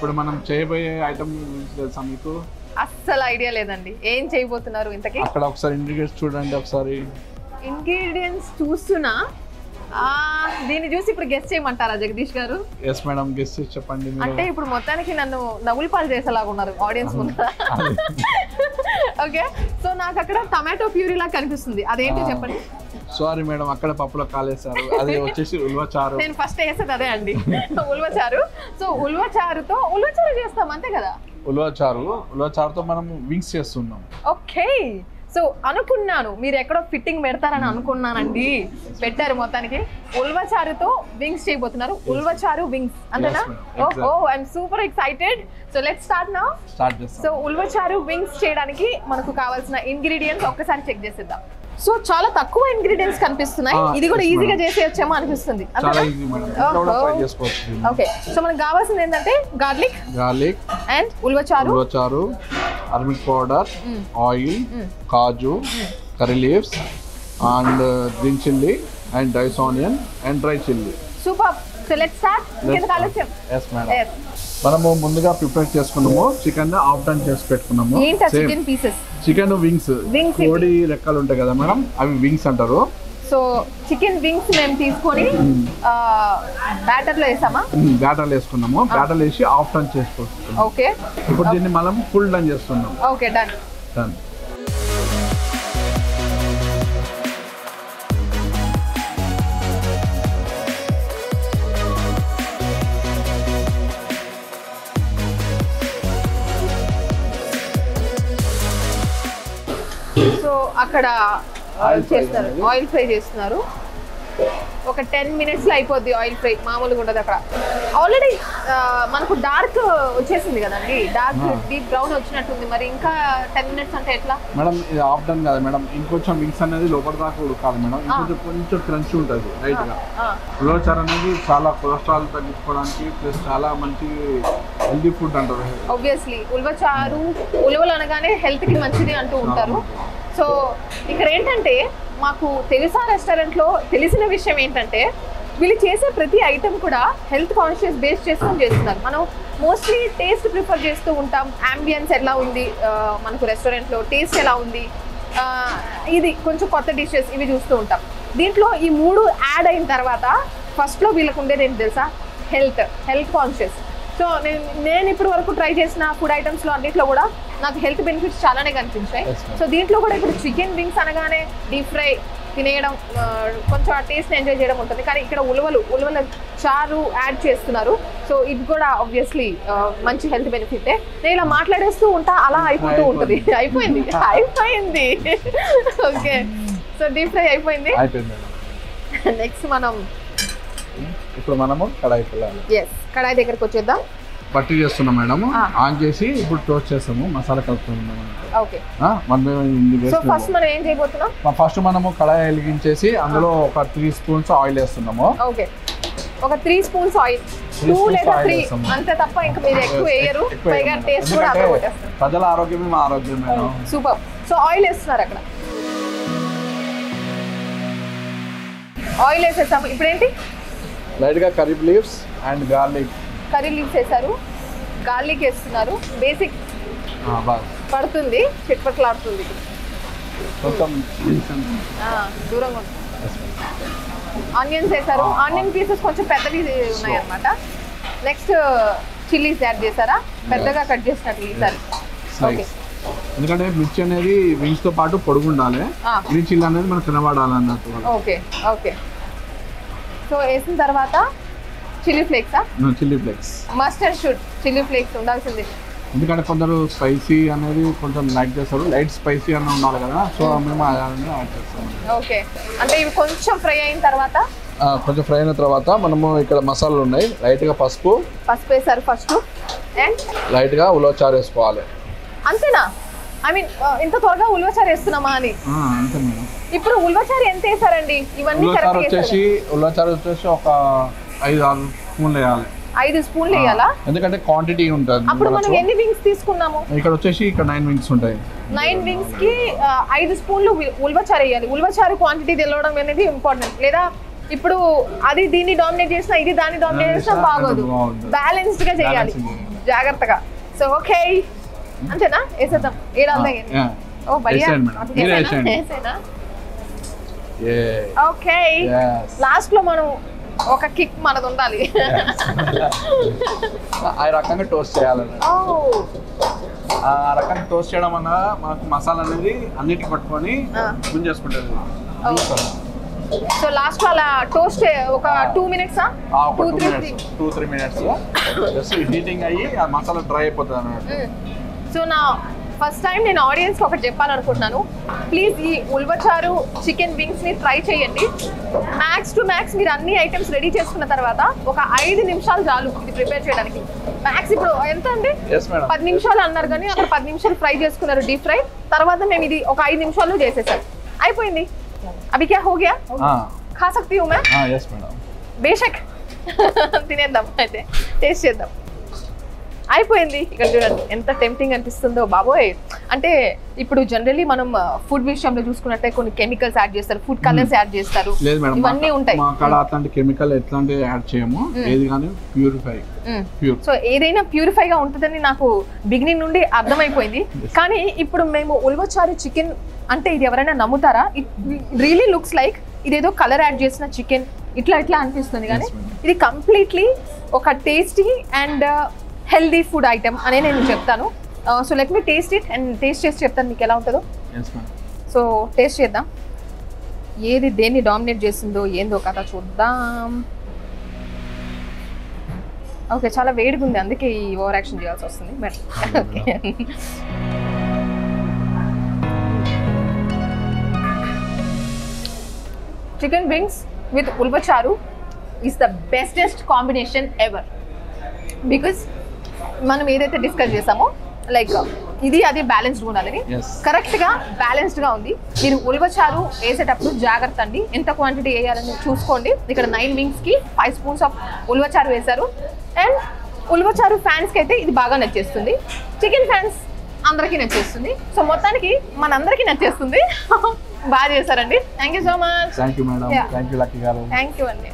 ఇప్పుడు మనం చేయబోయే ఐటమ్ తెలుసా మీకు? అస్సలు ఐడియా లేదండి. ఏం చేయబోతున్నారు ఇంతకీ? అక్కడ ఒకసారి ఇంగ్రీడియంట్స్ చూడండి ఒకసారి. ఇంగ్రీడియంట్స్ చూస్తున్నా. దీన్ని చూసి ఇప్పుడు గెస్ చేయమంటారా జగదీష్ గారు? ఎస్ మేడం, గెస్ చేసి చెప్పండి. అంటే ఇప్పుడు మొత్తానికి నన్ను నవ్వులు పాలు చేసేలాగా ఉన్నారు ఆడియన్స్ ముందు. ఓకే, సో నాకు అక్కడ టమాటో ప్యూరీ లాగా కనిపిస్తుంది. అదేంటి చెప్పండి. సారీ మేడం, అక్కడ పప్పులో కాలేసారు. అది వచ్చేసి ఉల్వచారు. నేను ఫస్ట్ వేసేది అదే అండి, ఉల్వచారు. సో ఉల్వచారుతో ఉల్వచారు చేస్తాం అంతే కదా? ఉల్వచారుతో మనం వింగ్స్ చేస్తున్నాం. ఓకే, సో అనుకున్నాను మీరు ఎక్కడో ఫిట్టింగ్ పెడతారని అనుకున్నానండి. పెట్టారు మొత్తానికి. ఉల్వచారుతో వింగ్స్ చేయబోతున్నారు. ఉల్వచారు వింగ్స్ అంతేనా? Oh I'm super excited. So let's start now. So ulavacharu wings చేయడానికి మనకు కావాల్సిన ఇంగ్రీడియంట్స్ ఒక్కసారి చెక్ చేసేద్దాం. సో చాలా తక్కువ ఇంగ్రీడియంట్స్ కనిపిస్తున్నాయి. ఇది కూడా ఈజీగా చేసేయొచ్చేమో అనిపిస్తుంది. ఓకే, సో మనకు కావాల్సింది ఏంటంటే garlic and ulavacharu, turmeric powder, oil, kaju, curry leaves and green chilli and dice onion and dry chilli. Super. So let's start. yes madam. మనము ముందుగా ప్రిపేర్ చేసుకున్నాము. చికెన్ హాఫ్ టన్ చేసి పెట్టుకున్నాము. ఏంటా చికెన్ పీసెస్? చికెన్ వింగ్స్, కోడి రెక్కలు ఉంటాయి కదా మేడం, అవి వింగ్స్ అంటారు. సో చికెన్ వింగ్స్ మేము తీసుకొని బ్యాటర్ లో వేసామా? బ్యాటర్ వేసుకున్నాము. బ్యాటర్ వేసి హాఫ్ టన్ చేసుకోవచ్చు. ఓకే, ఇప్పుడు దీన్ని మనం ఫుల్ టన్ చేస్తున్నాం. Okay, done. సో అక్కడ చేస్తున్నారు, ఆయిల్ ఫ్రై చేస్తున్నారు. ఒక 10 minutes లో అయిపోద్ది ఆయిల్ ఫ్రై. మామూలుగా ఉండదు అక్కడ. ఆల్రెడీ మనకు డార్క్ వచ్చేసింది కదండి, డార్క్ డీప్ బ్రౌన్ వచ్చినట్టుంది. మరి ఇంకా 10 minutes అంటే ఎట్లా మేడం? ఇది హాఫ్ డన్ కదా మేడం, ఇంకొంచెం వింగ్స్ అనేది లోపల దాకా ఉడకాలి మేడం. కొంచెం క్రంచ్ ఉంటుంది రైట్ గా. ఉల్వచారు అనేది చాలా కొలెస్ట్రాల్ తగ్గించుకోవడానికి ప్లస్ చాలా మంచి హెల్దీ ఫుడ్ అంటారు. ఆబ్వియస్లీ ఉల్వచారు, ఉలవలు అనగానే హెల్త్ కి మంచిది అంటూ ఉంటారు. సో ఇక్కడ ఏంటంటే మాకు తెలుసా రెస్టారెంట్లో తెలిసిన విషయం ఏంటంటే వీళ్ళు చేసే ప్రతి ఐటెం కూడా హెల్త్ కాన్షియస్ బేస్ చేసుకొని చేస్తున్నారు. మనం మోస్ట్లీ టేస్ట్ ప్రిఫర్ చేస్తూ ఉంటాం. అంబియన్స్ ఎలా ఉంది మనకు రెస్టారెంట్లో, టేస్ట్ ఎలా ఉంది, ఇది కొంచెం కొత్త డిషెస్ ఇవి చూస్తూ ఉంటాం. దీంట్లో ఈ 3 యాడ్ అయిన తర్వాత ఫస్ట్లో వీళ్ళకు ఉండేది ఏంటి తెలుసా? Health conscious. సో నేను ఇప్పటి వరకు ట్రై చేసిన ఫుడ్ ఐటమ్స్లో అన్నింటిలో కూడా నాకు హెల్త్ బెనిఫిట్స్ చాలానే కనిపించాయి. సో దీంట్లో కూడా ఇప్పుడు చికెన్ వింగ్స్ అనగానే డీప్ ఫ్రై తినేయడం, కొంచెం ఆ టేస్ట్ని ఎంజాయ్ చేయడం ఉంటుంది. కానీ ఇక్కడ ఉలవల చారు యాడ్ చేస్తున్నారు. సో ఇది కూడా ఆబ్వియస్లీ మంచి హెల్త్ బెనిఫిటే. నేను ఇలా మాట్లాడేస్తూ ఉంటా, అలా అయిపోతూ ఉంటుంది. అయిపోయింది. ఓకే, సో డీప్ ఫ్రై అయిపోయింది. నెక్స్ట్ ఇప్పుడు మనము కడాయి దగ్గరకు వచ్చేద్దాం. పట్టి చేస్తున్నాం మేడం. ఆన్ చేసి ఇప్పుడు టోస్ట్ చేస్తాము. మసాలా కలుపుతున్నాం. ఓకే, సో ఫస్ట్ మనం ఏం చేయబోతున్నాం? ఫస్ట్ మనము కడాయి వెలిగించేసి అందులో ఒక 3 spoons ఆయిల్ వేస్తున్నాము. ఓకే, ఒక 3 spoons ఆయిల్, 2 లేదా 3 అంతే తప్ప ఇంకా మీరు ఎక్కువ వేయరు. పైగా టేస్ట్ కూడా అక్కడ కొట్టేస్తారు. ప్రజల ఆరోగ్యమే మా ఆరోగ్యం మేడం. సూపర్. సో ఆయిల్ వేస్తున్నారు అక్కడ. ఆయిల్ వేసేసాము. ఇప్పుడు ఏంటి? లైట్ గా curry leaves and garlic. Curry leaves వేసారు, గార్లిక్ వేస్తున్నారు. బేసిక్ పడుతుంది, చిట్పట్లాడుతుంది. దూరంగా ఉంది. ఆనియన్స్ వేసారు. ఆనియన్ పీసెస్ కొంచెం పెద్దవి ఉన్నాయి అన్నమాట. నెక్స్ట్ చిల్లీస్ యాడ్ చేశారా? పెద్దగా కట్ చేసినట్టు ఈసారి. ఓకే, ఎందుకంటే మిర్చి అనేది వింగ్స్ తో పాటు పొడుగు ఉండాలి. గ్రీన్ చిల్లీ అనేది మనకు తినబడాలి అన్నట్టు. ఓకే, సో వేసిన తర్వాత చిల్లీ ఫ్లేక్సా? Chilli flakes must and should. Chilli flakes ఉండాల్సింది. ఎందుకంటే కొందరు స్పైసీ అనేది కొంచెం లైక్ చేస్తారు, లైట్ స్పైసీ అన్న ఉండాలి కదా. సో మేము యాడ్ చేస్తాం. ఓకే, అంటే ఇవి కొంచెం ఫ్రై అయిన తర్వాత మనము ఇక్కడ మసాలాలు ఉన్నాయి. లైట్ గా పసుపు వేసారు ఫస్ట్. అండ్ లైట్ గా ఉలవచారు వేసుకోవాలి. అంతేనా? ఐ మీన్ ఇంత త్వరగా ఉల్వచారు వేస్తున్నామా అని. అంతే మేడం. ఇప్పుడు ఉల్వచారు ఎంత వేసారండి? ఇవన్నీ ఉల్వచారు వచ్చేసి ఒక 5-6 స్పూన్లు వేయాలి. 5 స్పూన్లు వేయాలా? ఎందుకంటే క్వాంటిటీ ఉంటుంది. అప్పుడు మనం ఎన్ని వింగ్స్ తీసుకున్నాము? ఇక్కడ వచ్చేసి 9 వింగ్స్ ఉంటాయి. 9 వింగ్స్ కి 5 స్పూన్లు ఉల్వచారు వేయాలి. ఉల్వచారు క్వాంటిటీ తెలవడం అనేది ఇంపార్టెంట్. లేదా ఇప్పుడు అది దీన్ని డామినేట్ చేసినా ఇది దాన్ని డామినేట్ చేసినా బాగోదు. బ్యాలెన్స్డ్ గా చేయాలి. జాగ్రత్తగా. సో ఓకే అంతేనా, వేసేద్దాం. ఏడాది ఓ బడియా ఓకే. లాస్ట్ లో మనం ఒక కిక్ మనది ఉండాలి. ఆ రకంగా టోస్ట్ చేయాలండి. ఆ రకంగా టోస్ట్ చేయడం వల్ల మనకు మసాలా అనేది అన్నిటికి పట్టుకొని గుంజేసుకుంటుంది. సో లాస్ట్ అలా టోస్ట్ ఒక 2 minutes 2-3 minutes జస్ట్ హీటింగ్ అయ్యి ఆ మసాలా డ్రై అయిపోతుంది అన్నమాట. సో నా ఫస్ట్ టైం నేను ఆడియన్స్కి ఒకటి చెప్పాలనుకుంటున్నాను. ప్లీజ్ ఈ ఉల్వచారు చికెన్ వింగ్స్ని ట్రై చేయండి. మ్యాక్స్ టు మ్యాక్స్ మీరు అన్ని ఐటమ్స్ రెడీ చేసుకున్న తర్వాత ఒక 5 నిమిషాలు చాలు ఇది ప్రిపేర్ చేయడానికి. మ్యాక్స్ ఇప్పుడు ఎంత అండి, 10 నిమిషాలు అన్నారు కానీ అక్కడ 10 నిమిషాలు ఫ్రై చేసుకున్నారు డీప్ ఫ్రై. తర్వాత మేము ఇది ఒక 5 నిమిషాల్లో చేసేసాం, అయిపోయింది. అవి క్యా హో గయా, ఖా సక్తీ హూ मैं? yes మేడం, బేషక్. తినేద్దాం అయితే, టేస్ట్ చేద్దాం. అయిపోయింది. ఇక్కడ చూడండి ఎంత టెంప్టింగ్ అనిపిస్తుందో బాబోయ్. అంటే ఇప్పుడు జనరల్లీ మనం ఫుడ్ విషయంలో చూసుకున్నట్టే కొన్ని కెమికల్స్ యాడ్ చేస్తారు, ఫుడ్ కలర్స్ యాడ్ చేస్తారు, ఇవన్నీ ఉంటాయి. అట్లాంటి కెమికల్ ఎట్లాంటి యాడ్ చేయము, ఏది కానీ ప్యూరిఫై. సో ఏదైనా ప్యూరిఫై గా ఉంటుందని నాకు బిగినింగ్ నుండి అర్థమైపోయింది. కానీ ఇప్పుడు మేము ఉల్వచారు చికెన్ అంటే ఇది ఎవరైనా నమ్ముతారా? ఇట్ రియలీ లుక్స్ లైక్ ఇదేదో కలర్ యాడ్ చేసిన చికెన్ ఇట్లా అనిపిస్తుంది. కానీ ఇది కంప్లీట్లీ ఒక tasty and healthy food item అనే నేను చెప్తాను. So let me taste it and taste చేసి చెప్తాను మీకు ఎలా ఉంటుందో. సో టేస్ట్ చేద్దాం, ఏది దేన్ని డామినేట్ చేస్తుందో ఏందో కథ చూద్దాం. ఓకే, చాలా వేడిగా ఉంది, అందుకే ఈ ఓవర్ యాక్షన్ చేయాల్సి వస్తుంది. But okay, chicken wings with ulavacharu is the bestest combination ever. Because మనం ఏదైతే డిస్కస్ చేసామో లైక్ ఇది అది బ్యాలెన్స్డ్ ఉండాలని, కరెక్ట్గా బ్యాలెన్స్డ్గా ఉంది. మీరు ఉల్వచారు వేసేటప్పుడు జాగ్రత్త అండి, ఎంత క్వాంటిటీ వేయాలని చూసుకోండి. ఇక్కడ 9 వింగ్స్కి 5 spoons ఆఫ్ ఉల్వచారు వేశారు. అండ్ ఉల్వచారు ఫ్యాన్స్కి అయితే ఇది బాగా నచ్చేస్తుంది, చికెన్ ఫ్యాన్స్ అందరికీ నచ్చేస్తుంది. సో మొత్తానికి మనందరికీ నచ్చేస్తుంది. బాగా చేశారండి. Thank you so much. Thank you madam, thank you lucky గారు. థ్యాంక్ యూ అండి.